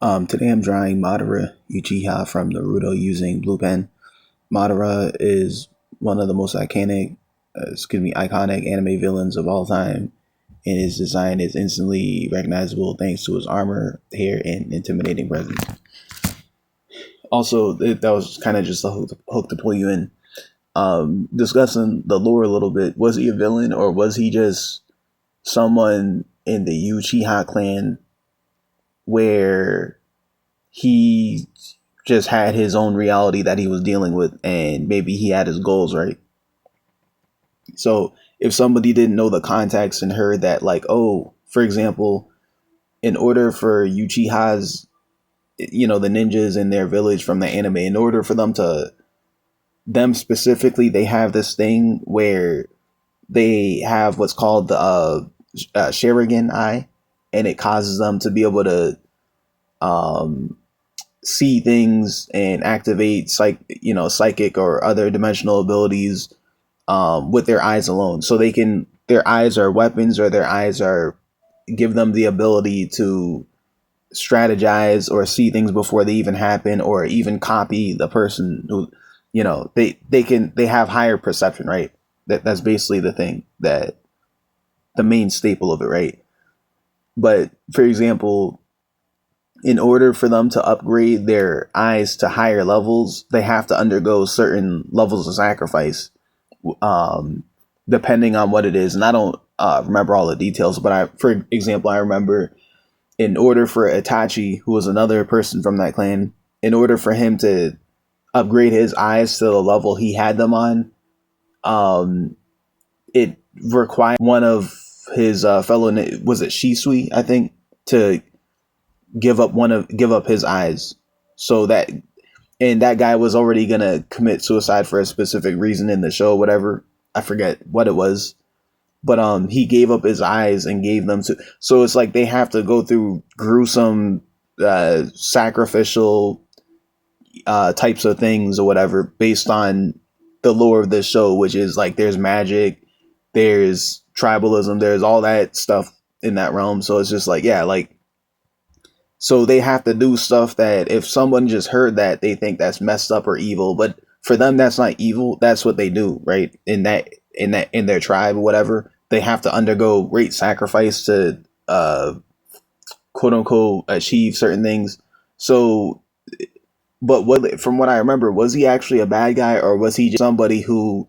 Today I'm drawing Madara Uchiha from Naruto using blue pen. Madara is one of the most iconic anime villains of all time, and his design is instantly recognizable thanks to his armor, hair, and intimidating presence. Also, that was kind of just a hook to pull you in. Discussing the lore a little bit, was he a villain or was he just someone in the Uchiha clan where he just had his own reality that he was dealing with, and maybe he had his goals right? So if somebody didn't know the context and heard that, like, oh, for example, in order for Uchiha's, the ninjas in their village from the anime, in order for them specifically, they have this thing where they have what's called the Sharingan eye, and it causes them to be able to um, see things and activate psychic or other dimensional abilities with their eyes alone. So their eyes are weapons, or their eyes are give them the ability to strategize or see things before they even happen, or even copy the person who, they have higher perception, right? That's basically the thing, that the main staple of it, right? But for example, in order for them to upgrade their eyes to higher levels, they have to undergo certain levels of sacrifice, um, depending on what it is. And I don't remember all the details, but for example, I remember in order for Itachi, who was another person from that clan, in order for him to upgrade his eyes to the level he had them on, um, it required one of his fellow, was it Shisui, I think, to give up his eyes, so that, and that guy was already gonna commit suicide for a specific reason in the show, whatever, I forget what it was, but he gave up his eyes and gave them to, so it's like they have to go through gruesome sacrificial types of things or whatever, based on the lore of this show, which is like there's magic, there's tribalism, there's all that stuff in that realm. So it's just like, yeah, like, so they have to do stuff that if someone just heard that, they think that's messed up or evil. But for them, that's not evil. That's what they do, right? In their tribe or whatever, they have to undergo great sacrifice to quote unquote achieve certain things. So, but from what I remember, was he actually a bad guy, or was he just somebody who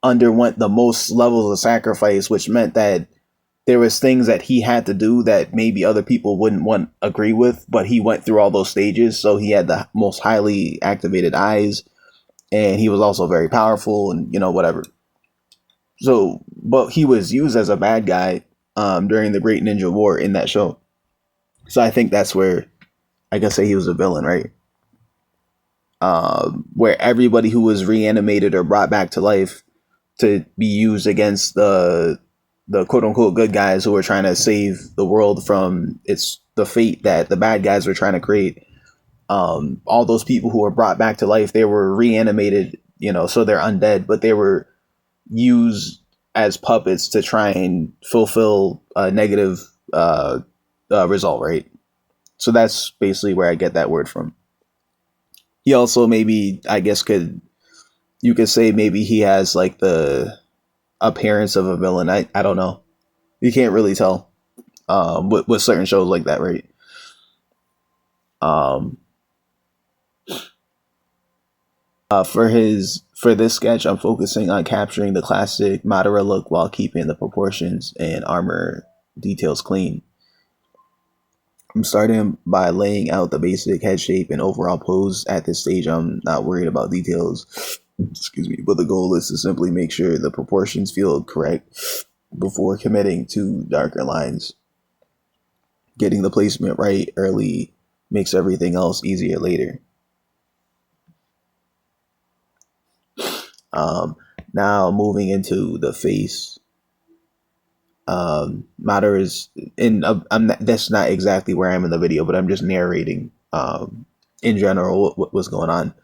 underwent the most levels of sacrifice, which meant that there was things that he had to do that maybe other people wouldn't want agree with, but he went through all those stages, so he had the most highly activated eyes, and he was also very powerful, and whatever. So, but he was used as a bad guy during the Great Ninja War in that show. So I think that's where I can say he was a villain, right? Where everybody who was reanimated or brought back to life to be used against the quote unquote good guys who were trying to save the world from the fate that the bad guys were trying to create. All those people who were brought back to life, they were reanimated, so they're undead, but they were used as puppets to try and fulfill a negative result, right? So that's basically where I get that word from. He also, maybe, I guess, you could say maybe he has like the appearance of a villain. I don't know. You can't really tell with certain shows like that, right? Um, for this sketch, I'm focusing on capturing the classic Madara look while keeping the proportions and armor details clean. I'm starting by laying out the basic head shape and overall pose. At this stage, I'm not worried about details. Excuse me, but the goal is to simply make sure the proportions feel correct before committing to darker lines. Getting the placement right early makes everything else easier later. Um, Now moving into the face, matters in. That's not exactly where I am in the video, but I'm just narrating in general what's going on.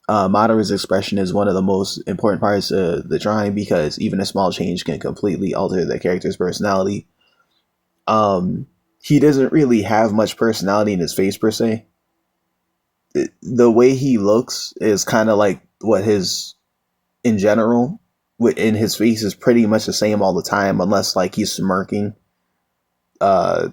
Madara's expression is one of the most important parts of the drawing, because even a small change can completely alter the character's personality. Um, he doesn't really have much personality in his face per se. The way he looks is kind of like what his in general in his face is pretty much the same all the time, unless like he's smirking, uh,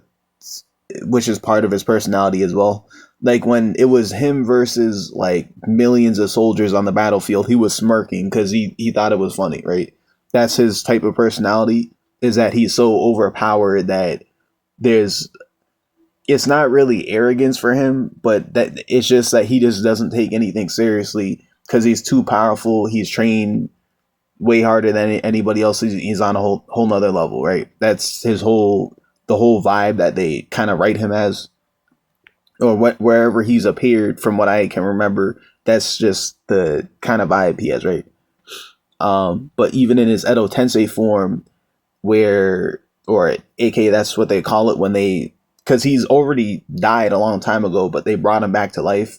which is part of his personality as well. Like when it was him versus like millions of soldiers on the battlefield, he was smirking because he thought it was funny, right? That's his type of personality. Is that he's so overpowered that there's it's not really arrogance for him, but that it's just that he just doesn't take anything seriously because he's too powerful. He's trained way harder than anybody else. He's on a whole nother level, right? That's his the whole vibe that they kind of write him as, or wherever he's appeared from what I can remember. That's just the kind of vibe he has, right? But even in his Edo Tensei form, where or aka that's what they call it when they because he's already died a long time ago, but they brought him back to life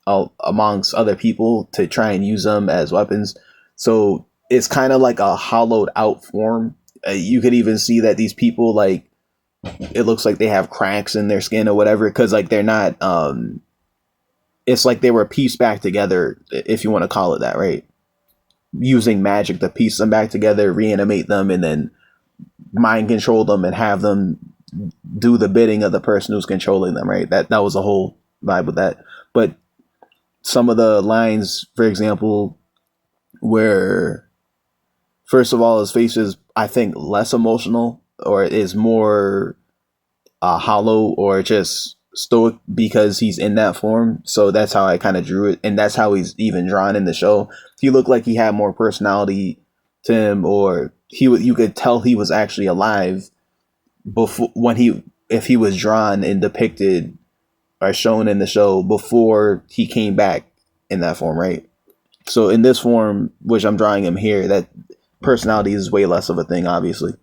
amongst other people to try and use them as weapons. So it's kind of like a hollowed out form. You could even see that these people like it looks like they have cracks in their skin or whatever because like they're not. It's like they were pieced back together, if you want to call it that, right? Using magic to piece them back together, reanimate them, and then mind control them and have them do the bidding of the person who's controlling them, right? That was a whole vibe with that. But some of the lines, for example, where first of all his face is, I think, less emotional or is more hollow or just stoic because he's in that form. So that's how I kind of drew it, and that's how he's even drawn in the show. He looked like he had more personality to him, or you could tell he was actually alive before if he was drawn and depicted or shown in the show before he came back in that form, right? So in this form, which I'm drawing him here, that personality is way less of a thing, obviously.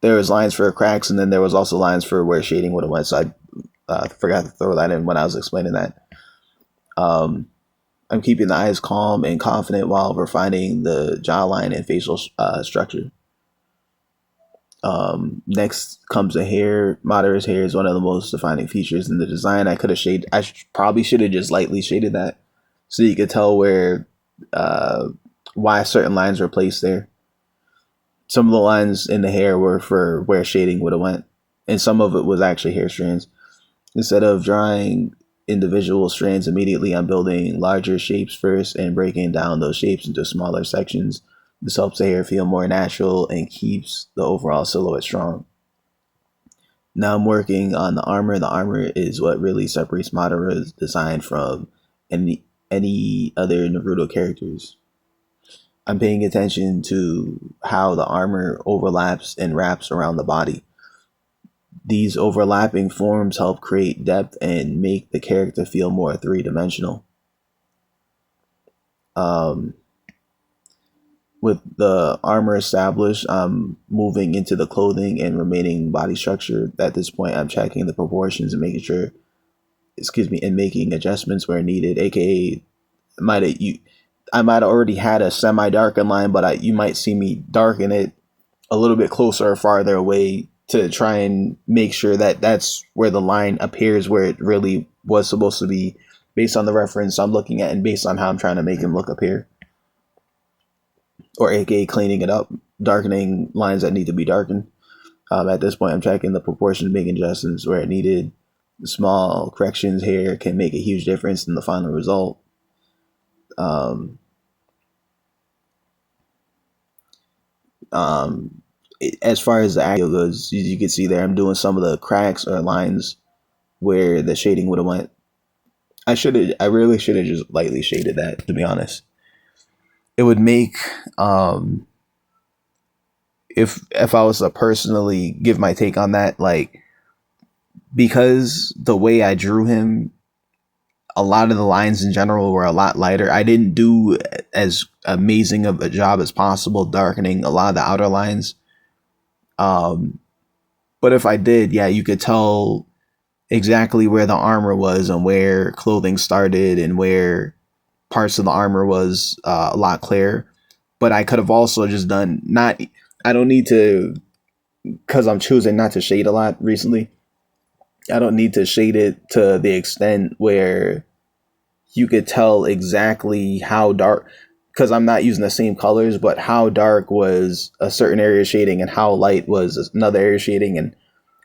There was lines for cracks, and then there was also lines for where shading would have went. So I forgot to throw that in when I was explaining that. I'm keeping the eyes calm and confident while refining the jawline and facial structure. Next comes the hair. Madara's hair is one of the most defining features in the design. I could have shaded. Probably should have just lightly shaded that, so you could tell why certain lines were placed there. Some of the lines in the hair were for where shading would have went, and some of it was actually hair strands. Instead of drawing individual strands immediately, I'm building larger shapes first and breaking down those shapes into smaller sections. This helps the hair feel more natural and keeps the overall silhouette strong. Now I'm working on the armor. The armor is what really separates Madara's design from any other Naruto characters. I'm paying attention to how the armor overlaps and wraps around the body. These overlapping forms help create depth and make the character feel more three-dimensional. With the armor established, I'm moving into the clothing and remaining body structure. At this point, I'm checking the proportions and making adjustments where needed. AKA, I might have already had a semi-darkened line, but you might see me darken it a little bit closer or farther away to try and make sure that that's where the line appears where it really was supposed to be, based on the reference I'm looking at and based on how I'm trying to make him look up here. Or aka cleaning it up, darkening lines that need to be darkened. At this point, I'm checking the proportions, making adjustments where it needed. Small corrections here can make a huge difference in the final result. As far as the actual goes, you can see there, I'm doing some of the cracks or lines where the shading would have went. I really should have just lightly shaded that, to be honest. It would make if I was to personally give my take on that, like, because the way I drew him, a lot of the lines in general were a lot lighter. I didn't do as amazing of a job as possible darkening a lot of the outer lines. But if I did, yeah, you could tell exactly where the armor was and where clothing started and where parts of the armor was a lot clearer. But I could have also just done I don't need to because I'm choosing not to shade a lot recently. I don't need to shade it to the extent where you could tell exactly how dark, because I'm not using the same colors, but how dark was a certain area shading and how light was another area shading, and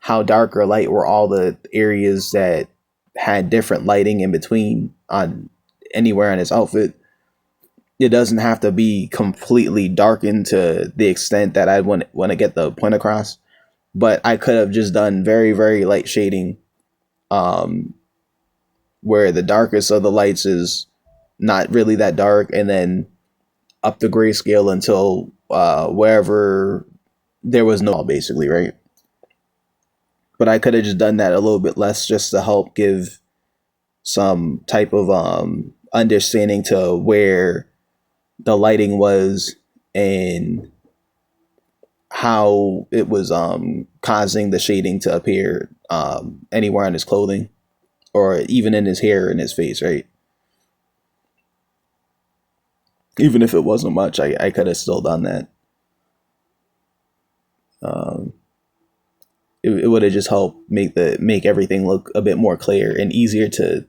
how dark or light were all the areas that had different lighting in between on anywhere on his outfit. It doesn't have to be completely darkened to the extent that I want to get the point across, but I could have just done very, very light shading, um, where the darkest of the lights is not really that dark, and then up the grayscale until wherever there was no basically, right? But I could have just done that a little bit less just to help give some type of understanding to where the lighting was and how it was causing the shading to appear anywhere on his clothing or even in his hair and his face, right? Even if it wasn't much, I could have still done that. Um, it would have just helped make everything look a bit more clear and easier to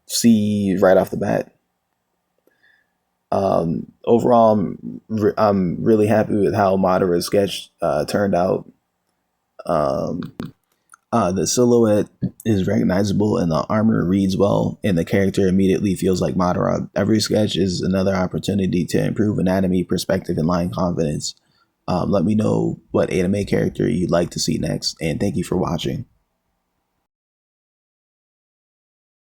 see right off the bat. Overall, I'm really happy with how Madara's sketch turned out. Um, the silhouette is recognizable and the armor reads well, and the character immediately feels like Madara. Every sketch is another opportunity to improve anatomy, perspective, and line confidence. Let me know what anime character you'd like to see next, and thank you for watching.